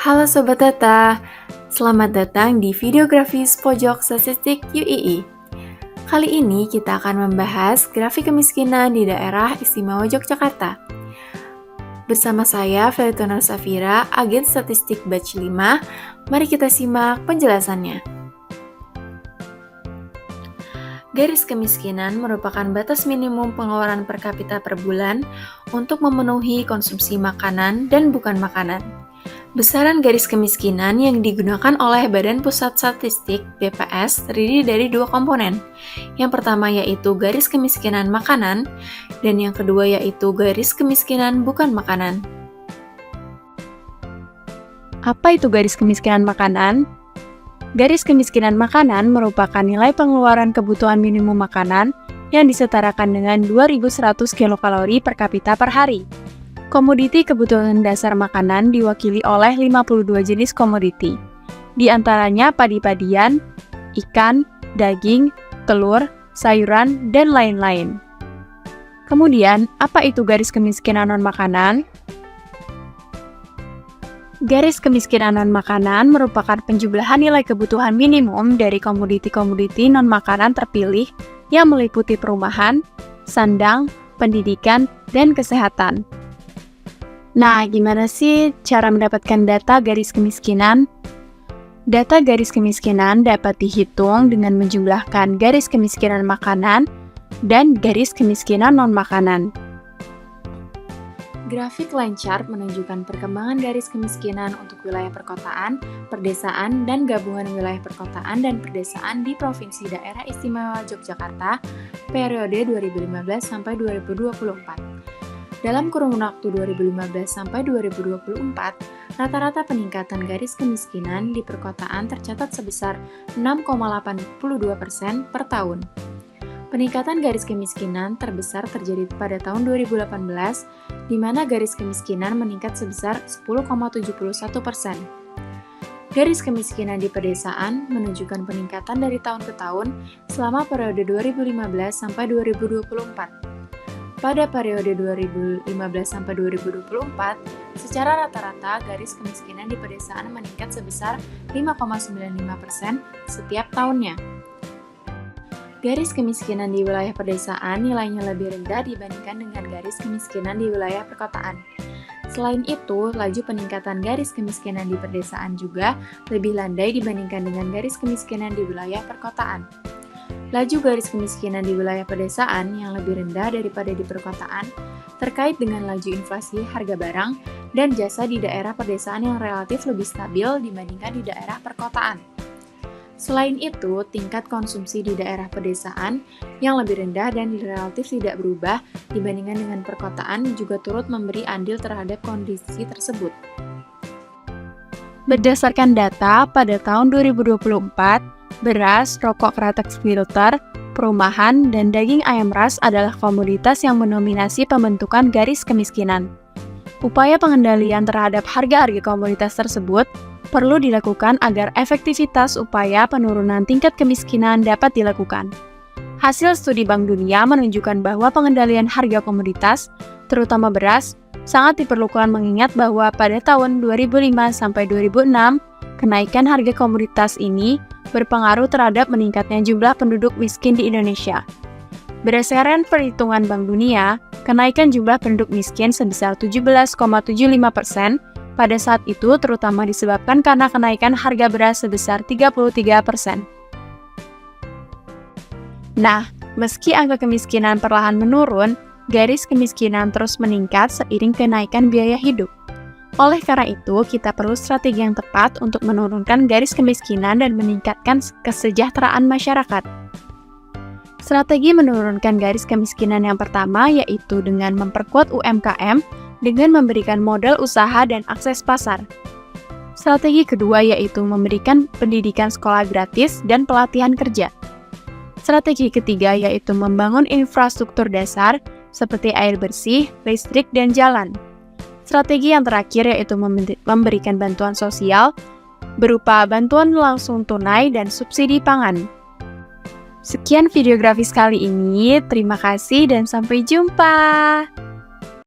Halo Sobat Data, selamat datang di Videografis Pojok Statistik UII. Kali ini kita akan membahas grafik kemiskinan di daerah istimewa Yogyakarta. Bersama saya, Felitona Safira, Agen Statistik Batch 5, mari kita simak penjelasannya. Garis kemiskinan merupakan batas minimum pengeluaran per kapita per bulan untuk memenuhi konsumsi makanan dan bukan makanan. Besaran garis kemiskinan yang digunakan oleh Badan Pusat Statistik (BPS) terdiri dari dua komponen. Yang pertama yaitu garis kemiskinan makanan, dan yang kedua yaitu garis kemiskinan bukan makanan. Apa itu garis kemiskinan makanan? Garis kemiskinan makanan merupakan nilai pengeluaran kebutuhan minimum makanan yang disetarakan dengan 2.100 kilokalori per kapita per hari. Komoditi kebutuhan dasar makanan diwakili oleh 52 jenis komoditi. Di antaranya padi-padian, ikan, daging, telur, sayuran, dan lain-lain. Kemudian, apa itu garis kemiskinan non-makanan? Garis kemiskinan non-makanan merupakan penjumlahan nilai kebutuhan minimum dari komoditi-komoditi non-makanan terpilih yang meliputi perumahan, sandang, pendidikan, dan kesehatan. Nah, gimana sih cara mendapatkan data garis kemiskinan? Data garis kemiskinan dapat dihitung dengan menjumlahkan garis kemiskinan makanan dan garis kemiskinan non-makanan. Grafik line chart menunjukkan perkembangan garis kemiskinan untuk wilayah perkotaan, perdesaan, dan gabungan wilayah perkotaan dan perdesaan di Provinsi Daerah Istimewa Yogyakarta periode 2015 sampai 2024. Dalam kurun waktu 2015 sampai 2024, rata-rata peningkatan garis kemiskinan di perkotaan tercatat sebesar 6,82% per tahun. Peningkatan garis kemiskinan terbesar terjadi pada tahun 2018, di mana garis kemiskinan meningkat sebesar 10,71%. Garis kemiskinan di pedesaan menunjukkan peningkatan dari tahun ke tahun selama periode 2015 sampai 2024. Pada periode 2015 sampai 2024, secara rata-rata garis kemiskinan di pedesaan meningkat sebesar 5,95% setiap tahunnya. Garis kemiskinan di wilayah pedesaan nilainya lebih rendah dibandingkan dengan garis kemiskinan di wilayah perkotaan. Selain itu, laju peningkatan garis kemiskinan di pedesaan juga lebih landai dibandingkan dengan garis kemiskinan di wilayah perkotaan. Laju garis kemiskinan di wilayah pedesaan yang lebih rendah daripada di perkotaan terkait dengan laju inflasi harga barang dan jasa di daerah pedesaan yang relatif lebih stabil dibandingkan di daerah perkotaan. Selain itu, tingkat konsumsi di daerah pedesaan yang lebih rendah dan relatif tidak berubah dibandingkan dengan perkotaan juga turut memberi andil terhadap kondisi tersebut. Berdasarkan data, pada tahun 2024, beras, rokok kretek filter, perumahan, dan daging ayam ras adalah komoditas yang mendominasi pembentukan garis kemiskinan. Upaya pengendalian terhadap harga-harga komoditas tersebut perlu dilakukan agar efektivitas upaya penurunan tingkat kemiskinan dapat dilakukan. Hasil studi Bank Dunia menunjukkan bahwa pengendalian harga komoditas, terutama beras, sangat diperlukan mengingat bahwa pada tahun 2005 sampai 2006, kenaikan harga komoditas ini berpengaruh terhadap meningkatnya jumlah penduduk miskin di Indonesia. Berdasarkan perhitungan Bank Dunia, kenaikan jumlah penduduk miskin sebesar 17,75% pada saat itu terutama disebabkan karena kenaikan harga beras sebesar 33%. Nah, meski angka kemiskinan perlahan menurun, garis kemiskinan terus meningkat seiring kenaikan biaya hidup. Oleh karena itu, kita perlu strategi yang tepat untuk menurunkan garis kemiskinan dan meningkatkan kesejahteraan masyarakat. Strategi menurunkan garis kemiskinan yang pertama yaitu dengan memperkuat UMKM dengan memberikan modal usaha dan akses pasar. Strategi kedua yaitu memberikan pendidikan sekolah gratis dan pelatihan kerja. Strategi ketiga yaitu membangun infrastruktur dasar seperti air bersih, listrik, dan jalan. Strategi yang terakhir yaitu memberikan bantuan sosial berupa bantuan langsung tunai dan subsidi pangan. Sekian videografis kali ini, terima kasih dan sampai jumpa!